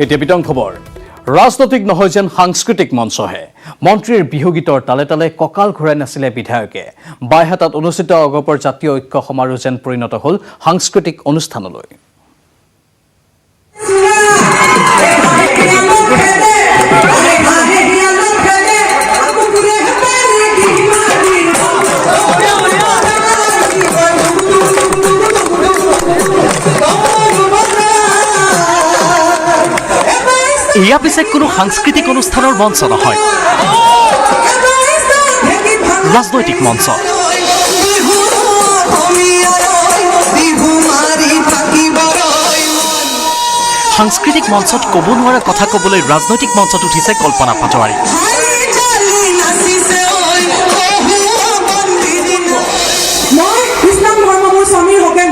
এতিয়া বিতং খবৰ ৰাজনৈতিক নহয় যেন সাংস্কৃতিক মঞ্চহে মন্ত্ৰীৰ বিহুগীতৰ তালে তালে কঁকাল ঘূৰাই নাছিলে বিধায়কে বাইহাটাত অনুষ্ঠিত অগপৰ জাতীয় ঐক্য সমাৰোহ যেন পৰিণত হ'ল সাংস্কৃতিক অনুষ্ঠানলৈ এয়া পিছে কোনো সাংস্কৃতিক অনুষ্ঠানৰ মঞ্চ নহয় ৰাজনৈতিক মঞ্চ সাংস্কৃতিক মঞ্চত ক'ব নোৱাৰা কথা ক'বলৈ ৰাজনৈতিক মঞ্চত উঠিছে কল্পনা পাটোৱাৰী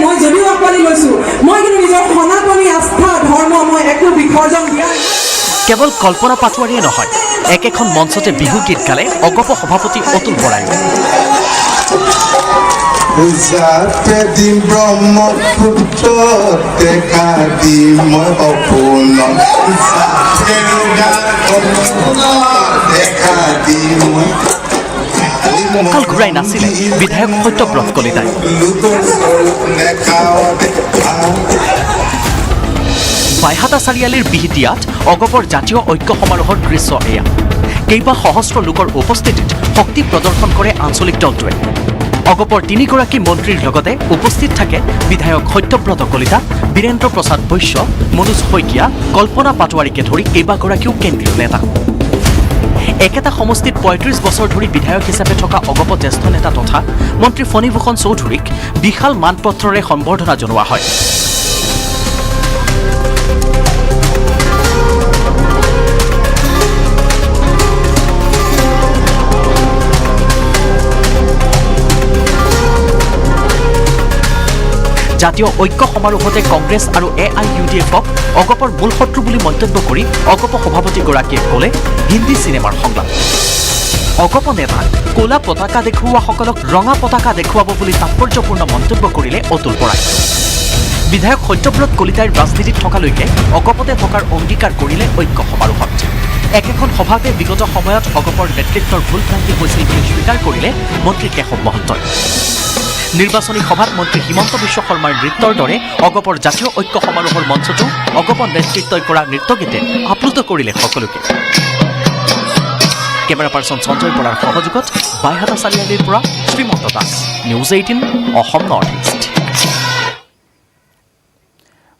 মই যদিও আকোৱালি লৈছো মই কিন্তু নিজৰ সনাতনী আস্থা ধৰ্ম মই একো বিসৰ্জন দিয়া কেৱল কল্পনা পাটোৱাৰীয়ে নহয় একেখন মঞ্চতে বিহু গীত গালে অগপ সভাপতি অতুল বৰাই কঁকাল ঘূৰাই নাছিলে বিধায়ক সত্যব্ৰত কলিতাই বাইহাটা চাৰিআলিৰ বিহিতিয়াত অগপৰ জাতীয় ঐক্য সমাৰোহৰ দৃশ্য এয়া কেইবা সহস্ৰ লোকৰ উপস্থিতিত শক্তি প্ৰদৰ্শন কৰে আঞ্চলিক দলটোৱে অগপৰ তিনিগৰাকী মন্ত্ৰীৰ লগতে উপস্থিত থাকে বিধায়ক সত্যব্ৰত কলিতা বীৰেন্দ্ৰ প্ৰসাদ বৈশ্য মনোজ শইকীয়া কল্পনা পাটোৱাৰীকে ধৰি কেইবাগৰাকীও কেন্দ্ৰীয় নেতা একেটা সমষ্টিত ৩৫ বছৰ ধৰি বিধায়ক হিচাপে থকা অগপ জ্যেষ্ঠ নেতা তথা মন্ত্ৰী ফণীভূষণ চৌধুৰীক বিশাল মানপত্ৰৰে সম্বৰ্ধনা জনোৱা হয় জাতীয় ঐক্য সমাৰোহতে কংগ্ৰেছ আৰু AIUDFক অগপৰ মূল শত্ৰু বুলি মন্তব্য কৰি অগপ সভাপতিগৰাকীয়ে ক'লে হিন্দী চিনেমাৰ সংলাপ অগপ নেতাক ক'লা পতাকা দেখুওৱাসকলক ৰঙা পতাকা দেখুৱাব বুলি তাৎপৰ্যপূৰ্ণ মন্তব্য কৰিলে অতুল বৰাই বিধায়ক সত্যব্ৰত কলিতাইৰ ৰাজনীতিত থকালৈকে অগপতে থকাৰ অংগীকাৰ কৰিলে ঐক্য সমাৰোহত একেখন সভাতে বিগত সময়ত অগপৰ নেতৃত্বৰ ভুল ভ্ৰান্তি হৈছিল বুলি স্বীকাৰ কৰিলে মন্ত্ৰী কেশৱ মহন্তই নিৰ্বাচনী সভাত মন্ত্ৰী হিমন্ত বিশ্ব শৰ্মাৰ নৃত্যৰ দৰে অগপৰ জাতীয় ঐক্য সমাৰোহৰ মঞ্চটো অগপ নেতৃত্বই কৰা নৃত্যগীতে আপ্লুত কৰিলে সকলোকে কেমেৰা পাৰ্চন সঞ্জয় বৰাৰ সহযোগত বাইহাটা চাৰিআলিৰ পৰা Srimanta Das news 18 Assam North east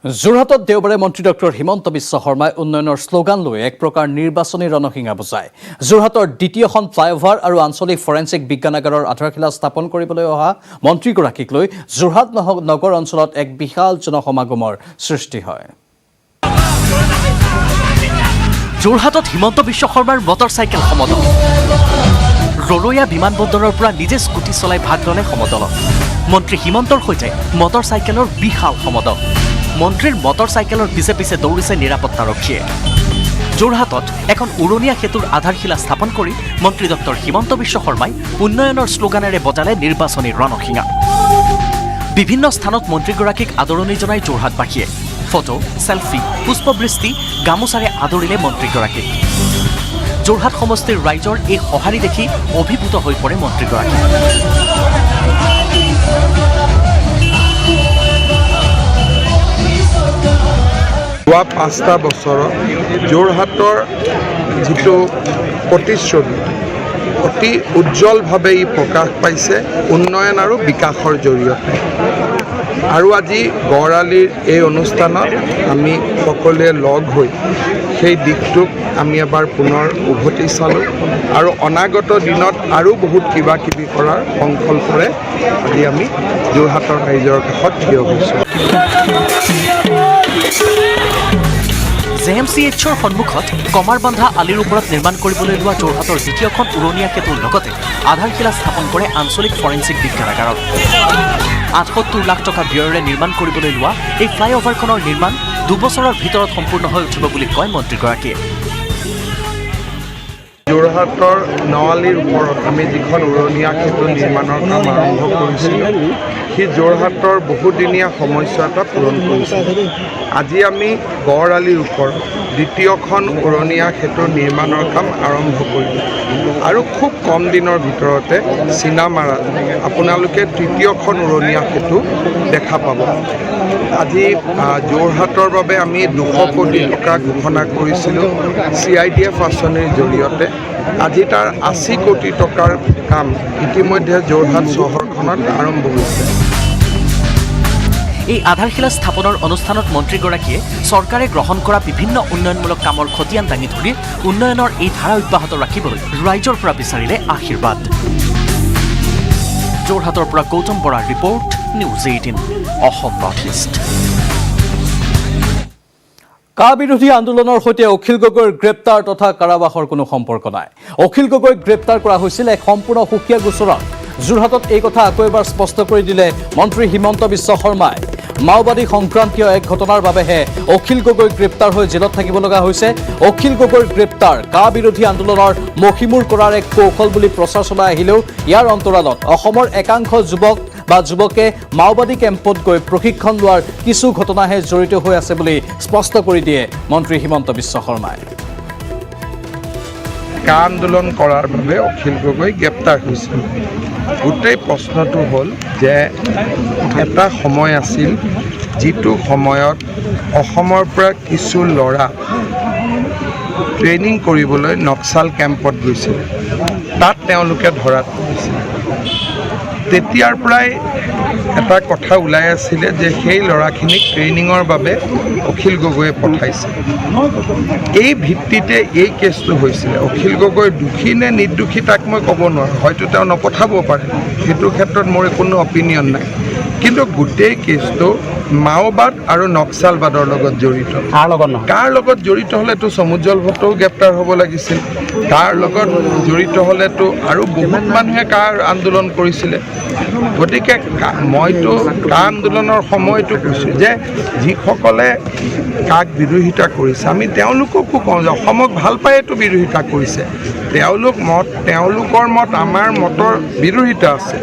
যোৰহাটত দেওবাৰে মন্ত্ৰী ডক্টৰ হিমন্ত বিশ্ব শৰ্মাই উন্নয়নৰ শ্লোগান লৈ এক প্ৰকাৰ নিৰ্বাচনী ৰণসিঙা বুজায় যোৰহাটৰ দ্বিতীয়খন ফ্লাইঅভাৰ আৰু আঞ্চলিক ফৰেন্সিক বিজ্ঞানাগাৰৰ আধাৰশিলা স্থাপন কৰিবলৈ অহা মন্ত্ৰীগৰাকীক লৈ যোৰহাট নগৰ অঞ্চলত এক বিশাল জনসমাগমৰ সৃষ্টি হয় যোৰহাটত হিমন্ত বিশ্ব শৰ্মাৰ মটৰচাইকেল সমদল ৰৰৈয়া বিমানবন্দৰৰ পৰা নিজে স্কুটি চলাই ভাগ ল'লে সমদলত মন্ত্ৰী হিমন্তৰ সৈতে মটৰচাইকেলৰ বিশাল সমদল মন্ত্ৰীৰ মটৰচাইকেলৰ পিছে পিছে দৌৰিছে নিৰাপত্তাৰক্ষীয়ে যোৰহাটত এখন উৰণীয়া সেতুৰ আধাৰশিলা স্থাপন কৰি মন্ত্ৰী ডক্টৰ হিমন্ত বিশ্ব শৰ্মাই উন্নয়নৰ শ্লোগানেৰে বজালে নিৰ্বাচনী ৰণসিঙা বিভিন্ন স্থানত মন্ত্ৰীগৰাকীক আদৰণি জনাই যোৰহাটবাসীয়ে ফটো সেলফি পুষ্পবৃষ্টি গামোচাৰে আদৰিলে মন্ত্ৰীগৰাকীক যোৰহাট সমষ্টিৰ ৰাইজৰ এই সঁহাৰি দেখি অভিভূত হৈ পৰে মন্ত্ৰীগৰাকী যোৱা ৫টা বছৰত যোৰহাটৰ যিটো প্ৰতিচ্ছবি অতি উজ্জ্বলভাৱে ই প্ৰকাশ পাইছে উন্নয়ন আৰু বিকাশৰ জৰিয়তে আৰু আজি গড়আলিৰ এই অনুষ্ঠানত আমি সকলোৱে লগ হৈ সেই দিশটোক আমি এবাৰ পুনৰ উভতি চালোঁ আৰু অনাগত দিনত আৰু বহুত কিবা কিবি কৰাৰ সংকল্পৰে আজি আমি যোৰহাটৰ ৰাইজৰ কাষত থিয় হৈছোঁ JMCHৰ সন্মুখত কমাৰবান্ধা আলিৰ ওপৰত নিৰ্মাণ কৰিবলৈ লোৱা যোৰহাটৰ দ্বিতীয়খন উৰণীয়া সেতুৰ লগতে আধাৰশিলা স্থাপন কৰে আঞ্চলিক ফৰেন্সিক বিজ্ঞানাগাৰত ৭৮ লাখ টকা ব্যয়েৰে নিৰ্মাণ কৰিবলৈ লোৱা এই ফ্লাইঅভাৰখনৰ নিৰ্মাণ 2 বছৰৰ ভিতৰত সম্পূৰ্ণ হৈ উঠিব বুলি কয় মন্ত্ৰীগৰাকীয়ে যোৰহাটৰ নৱালিৰ ওপৰত আমি যিখন উৰণীয়া সেতু নিৰ্মাণৰ কাম আৰম্ভ কৰিছিলোঁ সি যোৰহাটৰ বহুদিনীয়া সমস্যা এটা পূৰণ কৰিছে। আজি আমি গড় আলিৰ ওপৰত দ্বিতীয়খন উৰণীয়া সেতুৰ নিৰ্মাণৰ কাম আৰম্ভ কৰিলোঁ আৰু খুব কম দিনৰ ভিতৰতে চিনামাৰাত আপোনালোকে তৃতীয়খন উৰণীয়া সেতু দেখা পাব। আজি যোৰহাটৰ বাবে আমি 200 কোটি টকা ঘোষণা কৰিছিলোঁ CIDF আঁচনিৰ জৰিয়তে। আজি তাৰ 80 কোটি টকাৰ কাম ইতিমধ্যে যোৰহাট চহৰখনত আৰম্ভ হৈছে। এই আধাৰশিলা স্থাপনৰ অনুষ্ঠানত মন্ত্ৰীগৰাকীয়ে চৰকাৰে গ্ৰহণ কৰা বিভিন্ন উন্নয়নমূলক কামৰ খতিয়ান দাঙি ধৰি উন্নয়নৰ এই ধাৰা অব্যাহত ৰাখিবলৈ ৰাইজৰ পৰা বিচাৰিলে আশীৰ্বাদ। যোৰহাটৰ পৰা গৌতম বৰাৰ report, news 18 Assam North East. কা বিৰোধী আন্দোলনৰ সৈতে অখিল গগৈৰ গ্ৰেপ্তাৰ তথা কাৰাবাসৰ কোনো সম্পৰ্ক নাই। অখিল গগৈক গ্ৰেপ্তাৰ কৰা হৈছিল এক সম্পূৰ্ণ সুকীয়া গোচৰত। যোৰহাটত এই কথা আকৌ এবাৰ স্পষ্ট কৰি দিলে মন্ত্ৰী হিমন্ত বিশ্ব শৰ্মাই। মাওবাদী সংক্ৰান্তীয় এক ঘটনাৰ বাবেহে অখিল গগৈ গ্ৰেপ্তাৰ হৈ জেলত থাকিব লগা হৈছে। অখিল গগৈৰ গ্ৰেপ্তাৰ কা বিৰোধী আন্দোলনৰ মষিমূৰ কৰাৰ এক কৌশল বুলি প্ৰচাৰ চলাই আহিলেও ইয়াৰ অন্তৰালত অসমৰ একাংশ যুৱকে মাওবাদী কেম্পত গৈ প্ৰশিক্ষণ লোৱাৰ কিছু ঘটনাহে জড়িত হৈ আছে বুলি স্পষ্ট কৰি দিয়ে মন্ত্ৰী হিমন্ত বিশ্ব শৰ্মাই। কা আন্দোলন কৰাৰ বাবে অখিল গগৈ গ্ৰেপ্তাৰ হৈছিল। গোটেই প্ৰশ্নটো হ'ল যে এটা সময় আছিল যিটো সময়ত অসমৰ পৰা কিছু ল'ৰা ট্ৰেইনিং কৰিবলৈ নক্সাল কেম্পত গৈছিল। তাত তেওঁলোকে ধৰাত পৰিছিল। তেতিয়াৰ পৰাই এটা কথা ওলাই আছিলে যে সেই ল'ৰাখিনিক ট্ৰেইনিঙৰ বাবে অখিল গগৈয়ে পঠাইছে। এই ভিত্তিতে এই কেছটো হৈছিলে। অখিল গগৈ দোষী নে নিৰ্দোষী তাক মই ক'ব নোৱাৰোঁ, হয়তো তেওঁ নপঠাব পাৰে, সেইটো ক্ষেত্ৰত মোৰ কোনো অপিনিয়ন নাই। কিন্তু গোটেই কেছটো মাওবাদ আৰু নক্সালবাদৰ লগত জড়িত। কাৰ লগত জড়িত হ'লেতো সমুজ্জ্বল ভট্টও গ্ৰেপ্তাৰ হ'ব লাগিছিল। তাৰ লগত জড়িত হ'লেতো আৰু বহুত মানুহে কাৰ আন্দোলন কৰিছিলে। গতিকে মইতো কা আন্দোলনৰ সময়তো কৈছোঁ যে যিসকলে কাক বিৰোধিতা কৰিছে আমি তেওঁলোককো কওঁ যে অসমক ভাল পায়েতো বিৰোধিতা কৰিছে। তেওঁলোকৰ মত আমাৰ মতৰ বিৰোধিতা আছে,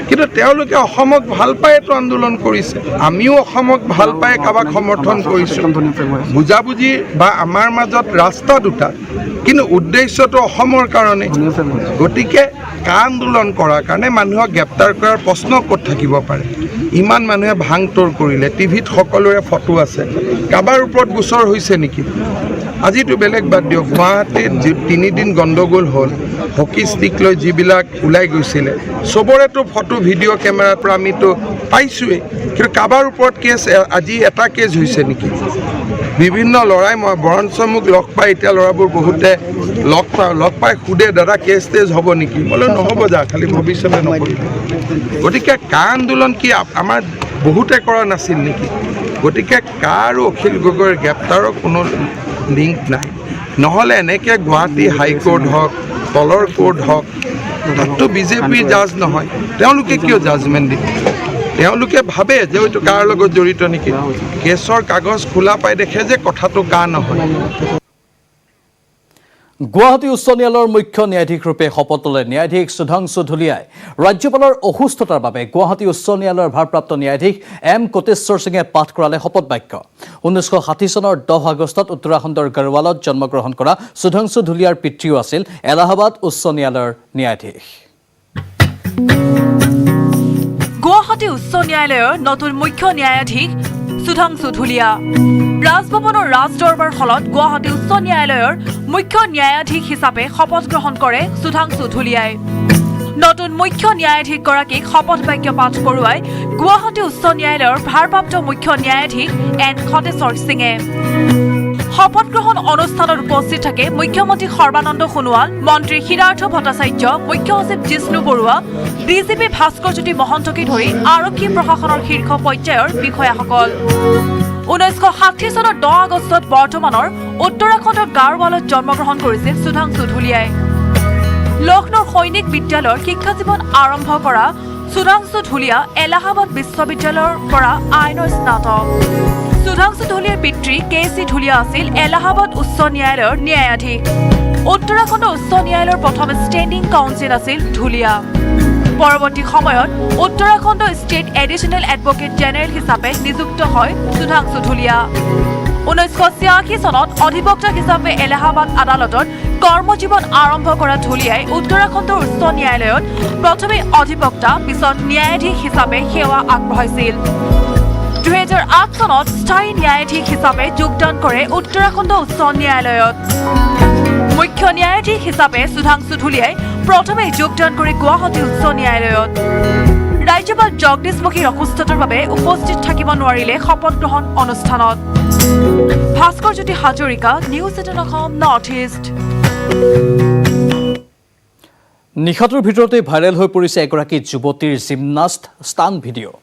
কিন্তু তেওঁলোকে অসমক ভাল পায়েতো আন্দোলন কৰিছে। আমিও অসমক ভাল পাই কাৰোবাক সমৰ্থন কৰিছোঁ। বুজাবুজি বা আমাৰ মাজত ৰাস্তা দুটা, কিন্তু উদ্দেশ্যটো অসমৰ কাৰণে। গতিকে কা আন্দোলন কৰাৰ কাৰণে মানুহক গ্ৰেপ্তাৰ কৰাৰ প্ৰশ্ন ক'ত থাকিব পাৰে। ইমান মানুহে ভাং তোৰ কৰিলে, টিভিত সকলোৰে ফটো আছে। কাৰোবাৰ ওপৰত গোচৰ হৈছে নেকি? আজিতো বেলেগ বাদ দিয়ক, গুৱাহাটীত 3 দিন গণ্ডগোল হ'ল, হকী ষ্টিক লৈ যিবিলাক ওলাই গৈছিলে চবৰেতো ফটো ভিডিঅ' কেমেৰাৰ পৰা আমিতো পাইছোঁৱেই। কিন্তু কাৰোবাৰ ওপৰত কেছ আজি এটা কেছ হৈছে নেকি? বিভিন্ন ল'ৰাই মই বৰঞ্চ মোক লগ পাই এতিয়া ল'ৰাবোৰ বহুতে লগ পাই সোধে দাদা কেছ টেছ হ'ব নেকি? বোলে নহ'ব, যা খালি ভৱিষ্যতে নকৰিব। গতিকে কা আন্দোলন কি আমাৰ বহুতে কৰা নাছিল নেকি? গতিকে কা আৰু অখিল গগৈৰ গ্ৰেপ্তাৰৰ কোনো লিংক নাই। নহ'লে এনেকৈ গুৱাহাটী হাইকোৰ্ট হওক, তলৰ কোৰ্ট হওক, তাততো বিজেপিৰ জাজ নহয়, তেওঁলোকে কিয় জাজমেণ্ট দিব? তেওঁলোকে ভাবে যে হয়তো কাৰ লগত জড়িত নেকি। কেছৰ কাগজ খোলা পাই দেখে যে কথাটো কা নহয়। গুৱাহাটী উচ্চ ন্যায়ালয়ৰ মুখ্য ন্যায়াধীশ ৰূপে শপত ল'লে ন্যায়াধীশ সুধাংশু ধুলিয়াই। ৰাজ্যপালৰ অসুস্থতাৰ বাবে গুৱাহাটী উচ্চ ন্যায়ালয়ৰ ভাৰপ্ৰাপ্ত ন্যায়াধীশ M কোটেশ্বৰ সিঙে পাঠ কৰালে শপত বাক্য। 1960 চনৰ 10 আগষ্টত উত্তৰাখণ্ডৰ গড়ৱালত জন্মগ্ৰহণ কৰা সুধাংশু ধুলিয়াৰ পিতৃও আছিল এলাহাবাদ উচ্চ ন্যায়ালয়ৰ ন্যায়াধীশ। গুৱাহাটী উচ্চ ন্যায়ালয়ৰ নতুন মুখ্য ন্যায়াধীশ সুধাংশু ধুলিয়া। ৰাজভৱনৰ ৰাজদৰবাৰ হলত গুৱাহাটী উচ্চ ন্যায়ালয়ৰ মুখ্য ন্যায়াধীশ হিচাপে শপত গ্ৰহণ কৰে সুধাংশু ধুলিয়াই। নতুন মুখ্য ন্যায়াধীশগৰাকীক শপত বাক্য পাঠ কৰোৱাই গুৱাহাটী উচ্চ ন্যায়ালয়ৰ ভাৰপ্ৰাপ্ত মুখ্য ন্যায়াধীশ N কোটেশ্বৰ সিঙে। শপত গ্ৰহণ অনুষ্ঠানত উপস্থিত থাকে মুখ্যমন্ত্ৰী সৰ্বানন্দ সোণোৱাল, মন্ত্ৰী সিদ্ধাৰ্থ ভট্টাচাৰ্য, মুখ্য সচিব জিষ্ণু বৰুৱা, ডিজিপি ভাস্কৰজ্যোতি মহন্তকে ধৰি আৰক্ষী প্ৰশাসনৰ শীৰ্ষ পৰ্যায়ৰ বিষয়াসকল। 1960 চনৰ 10 আগষ্টত বৰ্তমানৰ উত্তৰাখণ্ডৰ গাৰৱালত জন্মগ্ৰহণ কৰিছিল সুধাংশু ধুলিয়াই। লক্ষ্ণৌৰ সৈনিক বিদ্যালয়ৰ শিক্ষা জীৱন আৰম্ভ কৰা সুধাংশু ধুলিয়া এলাহাবাদ বিশ্ববিদ্যালয়ৰ পৰা আইনৰ স্নাতক। সুধাংশু ধুলিয়াৰ পিতৃ KC ধুলিয়া আছিল এলাহাবাদ উচ্চ ন্যায়ালয়ৰ ন্যায়াধীশ। উত্তৰাখণ্ড উচ্চ ন্যায়ালয়ৰ প্ৰথম ষ্টেণ্ডিং কাউন্সিল আছিল ধুলিয়া। পৰৱৰ্তী সময়ত Uttarakhand state additional advocate general হিচাপে নিযুক্ত হয় সুধাংশু ধুলিয়া 1986 চনত অধিবক্তা হিচাপে এলাহাবাদ আদালতত কৰ্মজীৱন আৰম্ভ কৰা ধুলিয়াই উত্তৰাখণ্ডৰ উচ্চ ন্যায়ালয়ত প্ৰথমে অধিবক্তা পিছত ন্যায়াধীশ হিচাপে সেৱা আগবঢ়াইছিল 2008 চনত স্থায়ী ন্যায়াধীশ হিচাপে যোগদান কৰে উত্তৰাখণ্ড উচ্চ ন্যায়ালয়ত মুখ্য ন্যায়াধীশ হিচাপে সুধাংশু ধুলিয়াই প্ৰথমে যোগদান কৰে গুৱাহাটী উচ্চ ন্যায়ালয়ত ৰাজ্যপাল জগদীশ মুখীৰ অসুস্থতাৰ বাবে উপস্থিত থাকিব নোৱাৰিলে শপত গ্ৰহণ অনুষ্ঠানত Bhaskar Jyoti Hazarika news 18 Assam North East নিশাটোৰ ভিতৰতে ভাইৰেল হৈ পৰিছে এগৰাকী যুৱতীৰ জিমনাষ্ট ষ্টান ভিডিঅ'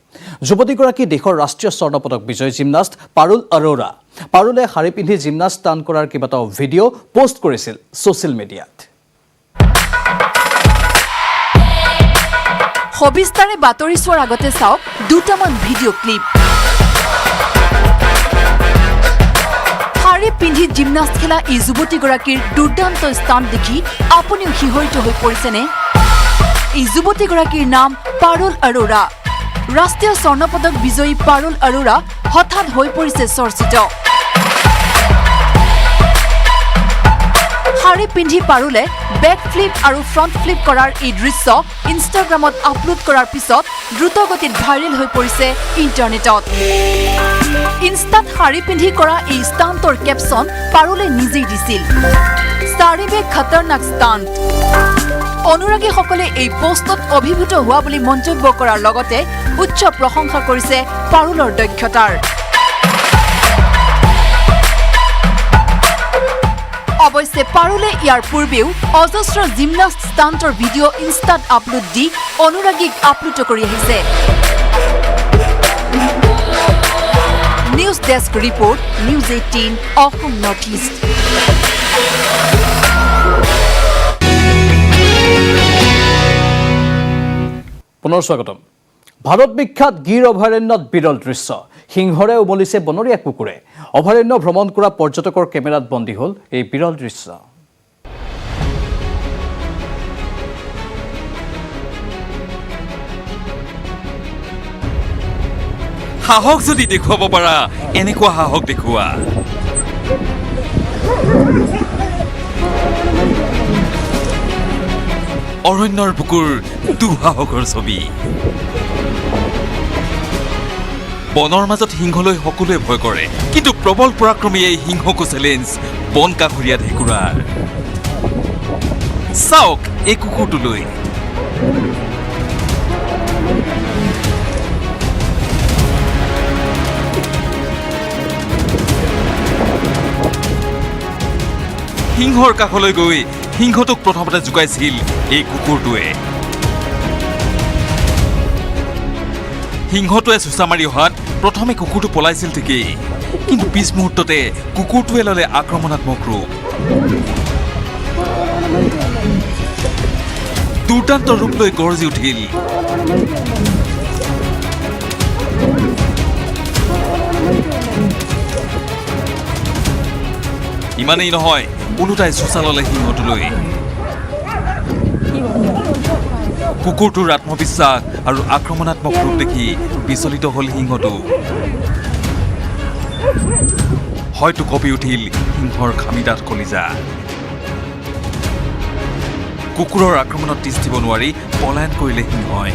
যুৱতীগৰাকী দেশৰ ৰাষ্ট্ৰীয় স্বৰ্ণ পদক বিজয়ী জিমনাষ্ট পাৰুল আৰোৰা পাৰুলে শাৰী পিন্ধি জিমনাষ্ট ষ্টান কৰাৰ কেইবাটাও ভিডিঅ' পোষ্ট কৰিছিল ছ'চিয়েল মিডিয়াত সবিস্তাৰে বাতৰি চোৱাৰ আগতে চাওক দুটামান ভিডিঅ' ক্লিপ শাৰী পিন্ধি জিমনাষ্ট খেলা এই যুৱতীগৰাকীৰ দুৰ্দান্ত ষ্টাণ্ট দেখি আপুনিও শিহৰিত হৈ পৰিছেনে এই যুৱতীগৰাকীৰ নাম পাৰুল আৰোৰা ৰাষ্ট্ৰীয় স্বৰ্ণ পদক বিজয়ী পাৰুল আৰোৰা হঠাৎ হৈ পৰিছে চৰ্চিত শাৰী পিন্ধি পাৰুলে বেক ফ্লিপ আৰু ফ্ৰণ্ট ফ্লিপ কৰাৰ এই দৃশ্য ইনষ্টাগ্ৰামত আপলোড কৰাৰ পিছত দ্ৰুতগতিত ভাইৰেল হৈ পৰিছে ইণ্টাৰনেটত ইনষ্টাত শাৰী পিন্ধি কৰা এই ষ্টাণ্টৰ কেপশ্যন পাৰুলে নিজেই দিছিল চাৰিবে খতৰনাক ষ্টাণ্ট অনুৰাগীসকলে এই পোষ্টত অভিভূত হোৱা বুলি মন্তব্য কৰাৰ লগতে উচ্চ প্ৰশংসা কৰিছে পাৰুলৰ দক্ষতাৰ অৱশ্যে পাৰুলে ইয়াৰ পূৰ্বেও অজস্ৰ জিমনাষ্ট ষ্টাণ্টৰ ভিডিঅ' ইনষ্টাত আপলোড দি অনুৰাগীক আপ্লুত কৰি আহিছে news desk report news 18 Assam North east পুনৰ স্বাগতম ভাৰত বিখ্যাত গিৰ অভয়াৰণ্যত বিৰল দৃশ্য সিংহৰে উমলিছে বনৰীয়া কুকুৰে অভয়াৰণ্য ভ্ৰমণ কৰা পৰ্যটকৰ কেমেৰাত বন্দী হ'ল এই বিৰল দৃশ্য সাহস যদি দেখুৱাব পাৰা এনেকুৱা সাহস দেখুওৱা অৰণ্যৰ বুকুৰ দুঃসাহসৰ ছবি বনৰ মাজত সিংহলৈ সকলোৱে ভয় কৰে কিন্তু প্ৰবল পৰাক্ৰমী এই সিংহকো চেলেঞ্জ বন কাষৰীয়া ঢেকুৰাৰ চাওক এই কুকুৰটোলৈ সিংহৰ কাষলৈ গৈ সিংহটোক প্ৰথমতে জোকাইছিল এই কুকুৰটোৱে সিংহটোৱে চুচা মাৰি অহাত প্ৰথমে কুকুৰটো পলাইছিল ঠিকেই কিন্তু পিছ মুহূৰ্ততে কুকুৰটোৱে ল'লে আক্ৰমণাত্মক ৰূপ দুৰ্দান্ত ৰূপ লৈ গৰ্জি উঠিল ইমানেই নহয় ওলোটাই চুচা ল'লে সিংহটোলৈ কুকুৰটোৰ আত্মবিশ্বাস আৰু আক্ৰমণাত্মক ৰূপ দেখি বিচলিত হ'ল সিংহটো হয়তো কঁপি উঠিল সিংহৰ খামিদাত কলিজা কুকুৰৰ আক্ৰমণত তিষ্ঠিব নোৱাৰি পলায়ন কৰিলে সিংহই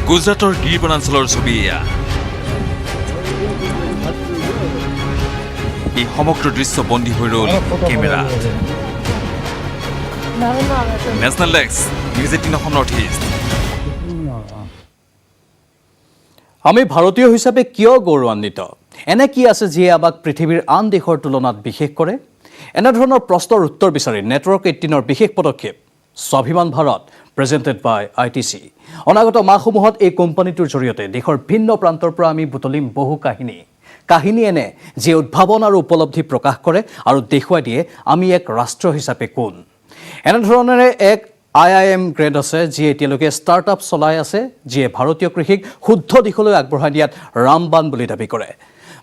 গুজৰাটৰ গিৰ বনাঞ্চলৰ ছবি এয়া এই সমগ্ৰ দৃশ্য বন্দী হৈ ৰ'ল কেমেৰাত national desk news 18 Assam North east আমি ভাৰতীয় হিচাপে কিয় গৌৰৱান্বিত এনে কি আছে যিয়ে আমাক পৃথিৱীৰ আন দেশৰ তুলনাত বিশেষ কৰে এনেধৰণৰ প্ৰশ্নৰ উত্তৰ বিচাৰি নেটৱৰ্ক 18ৰ বিশেষ পদক্ষেপ স্বাভিমান ভাৰত প্ৰেজেণ্টেড বাই ITC অনাগত মাহসমূহত এই কোম্পানীটোৰ জৰিয়তে দেশৰ ভিন্ন প্ৰান্তৰ পৰা আমি বুটলিম বহু কাহিনী এনে যি উদ্ভাৱন আৰু উপলব্ধি প্ৰকাশ কৰে আৰু দেখুৱাই দিয়ে আমি এক ৰাষ্ট্ৰ হিচাপে কোন এনেধৰণেৰে এক IIM গ্ৰেড আছে যিয়ে এতিয়ালৈকে ষ্টাৰ্টআপ চলাই আছে যিয়ে ভাৰতীয় কৃষিক শুদ্ধ দিশলৈ আগবঢ়াই দিয়াত ৰামবান বুলি দাবী কৰে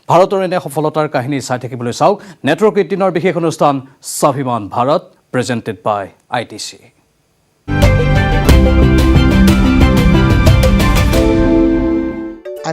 ভাৰতৰ এনে সফলতাৰ কাহিনী চাই থাকিবলৈ চাওক নেটৱৰ্ক 18ৰ বিশেষ অনুষ্ঠান Swabhiman Bharat presented by ITC An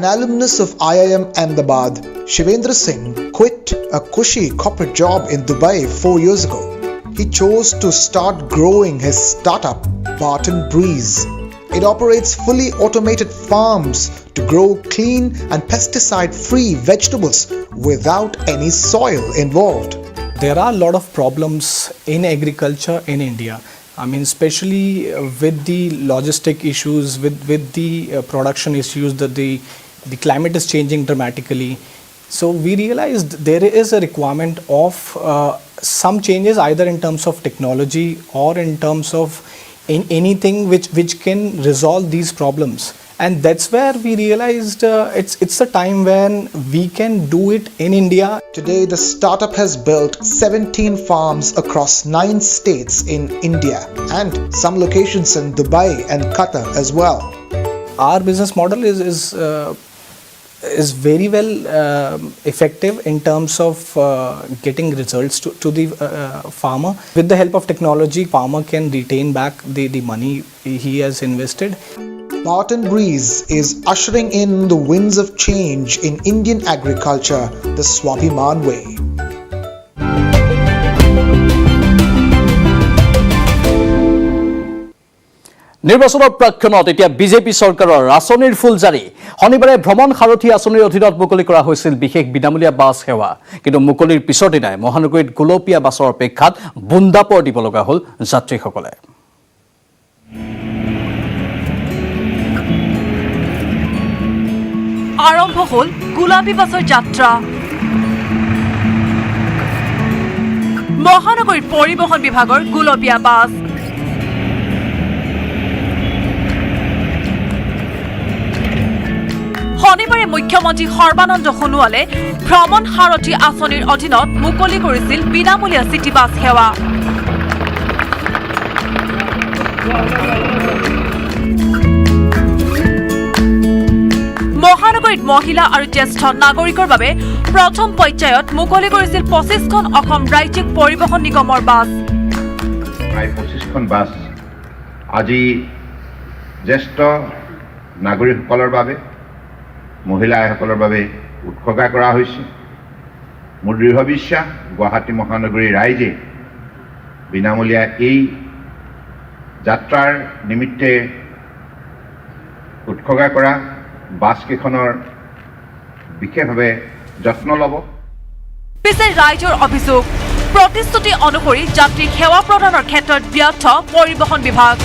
alumnus of IIM Ahmedabad, Shivendra Singh quit a cushy corporate job in Dubai 4 years ago. He chose to start growing his startup, Barton Breeze. It operates fully automated farms to grow clean and pesticide-free vegetables without any soil involved. There are a lot of problems in agriculture in India. I mean, especially with the logistic issues, with the production issues, that the climate is changing dramatically. So we realized there is a requirement of some changes, either in terms of technology or in terms of anything which can resolve these problems. And that's where we realized it's a time when we can do it in India. Today, the startup has built 17 farms across 9 states in India and some locations in Dubai and Qatar as well. Our business model is very well effective in terms of getting results to the farmer. With the help of technology, farmer can retain back the money he has invested. Barton Breeze is ushering in the winds of change in Indian agriculture the Swabhiman way. নিৰ্বাচনৰ প্ৰাক্ষণত এতিয়া BJP চৰকাৰৰ আঁচনিৰ ফুল জাৰি শনিবাৰে ভ্ৰমণ সাৰথী আঁচনিৰ অধীনত মুকলি কৰা হৈছিল বিশেষ বিনামূলীয়া বাছ সেৱা। কিন্তু মুকলিৰ পিছৰ দিনাই মহানগৰীত গোলপীয়া বাছৰ অপেক্ষাত বুন্দাপৰ দিব লগা হ'ল যাত্ৰীসকলে। আৰম্ভ হ'ল গোলাপী বাছৰ যাত্ৰা। মহানগৰীত পৰিবহণ বিভাগৰ গোলপীয়া বাছ। শনিবাৰে মুখ্যমন্ত্ৰী সৰ্বানন্দ সোণোৱালে ভ্ৰমণ সাৰথী আঁচনিৰ অধীনত মুকলি কৰিছিল বিনামূলীয়া চিটি বাছ সেৱা। মহানগৰীত মহিলা আৰু জ্যেষ্ঠ নাগৰিকৰ বাবে প্ৰথম পৰ্যায়ত মুকলি কৰিছিল 25খন অসম ৰাজ্যিক পৰিবহণ নিগমৰ বাছ। প্ৰায় 25খন বাছ আজি জ্যেষ্ঠ নাগৰিকসকলৰ বাবে মহিলাসকলৰ বাবে উৎসৰ্গা কৰা হৈছে। মোৰ দৃঢ় বিশ্বাস গুৱাহাটী মহানগৰীৰ ৰাইজে বিনামূলীয়া এই যাত্ৰাৰ নিমিত্তে উৎসৰ্গা কৰা বাছকেইখনৰ বিশেষভাৱে যত্ন ল'ব। পিছে ৰাইজৰ অভিযোগ, প্ৰতিশ্ৰুতি অনুসৰি যাত্ৰীক সেৱা প্ৰদানৰ ক্ষেত্ৰত ব্যৰ্থ পৰিবহণ বিভাগ।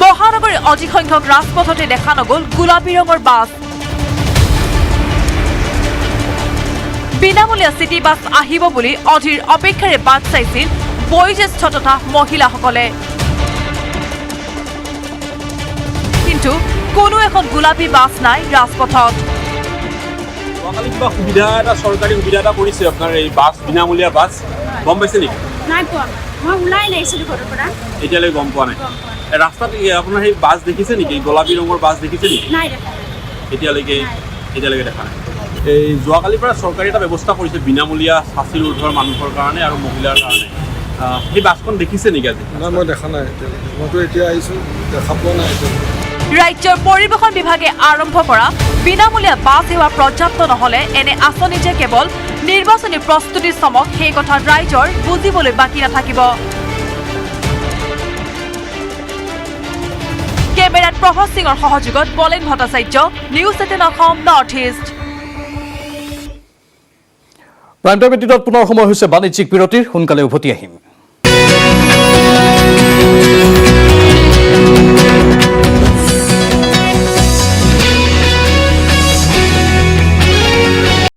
মহানগৰীৰ অধিক সংখ্যক ৰাজপথতে দেখা নগ'ল গোলাপী ৰঙৰ বাছ। বিনামূলীয়া চিটি বাছ আহিব বুলি অধীৰ অপেক্ষাৰে বাট চাইছিল বয়োজ্যেষ্ঠ তথা মহিলাসকলে। কিন্তু কোনো এখন গোলাপী বাছ নাই ৰাজপথত। কিবা সুবিধা এটা চৰকাৰী সুবিধা এটা কৰিছে আপোনাৰ এই বাছ বিনামূলীয়া বাছ, গম পাইছে নেকি? নাই পোৱা, মই ওলাই নাহিছিলোঁ ঘৰৰ পৰা। এতিয়ালৈকে গম পোৱা নাই? ৰাস্তাত আপোনাৰ সেই বাছ দেখিছে নেকি? গোলাপী ৰঙৰ বাছ দেখিছে নেকি? নাই দেখা। এতিয়ালৈকে দেখা নাই। এই যোৱাকালিৰ পৰা চৰকাৰে এটা ব্যৱস্থা কৰিছে বিনামূলীয়া 60 ঊৰ্ধৰ মানুহৰ কাৰণে আৰু মহিলাৰ কাৰণে। সেই বাছখন দেখিছে নেকি আজি? নাই, মই দেখা নাই এতিয়ালৈকে। মইতো এতিয়া আহিছোঁ, দেখা পোৱা নাই এতিয়ালৈকে। ৰাজ্যৰ পৰিবহণ বিভাগে আৰম্ভ কৰা বিনামূলীয়া বাছ সেৱা পৰ্যাপ্ত নহ'লে এনে আঁচনি যে কেৱল নিৰ্বাচনী প্ৰস্তুতিৰ চমক, সেই কথা ৰাইজৰ বুজিবলৈ বাকী নাথাকিব। কেমেৰাত প্ৰভাত সিঙৰ সহযোগত বলেন Bhattacharya, news 18 Assam North east. প্ৰান্তৰ ব্যতীতত পুনৰ সময় হৈছে বাণিজ্যিক বিৰতিৰ, সোনকালে উভতি আহিম।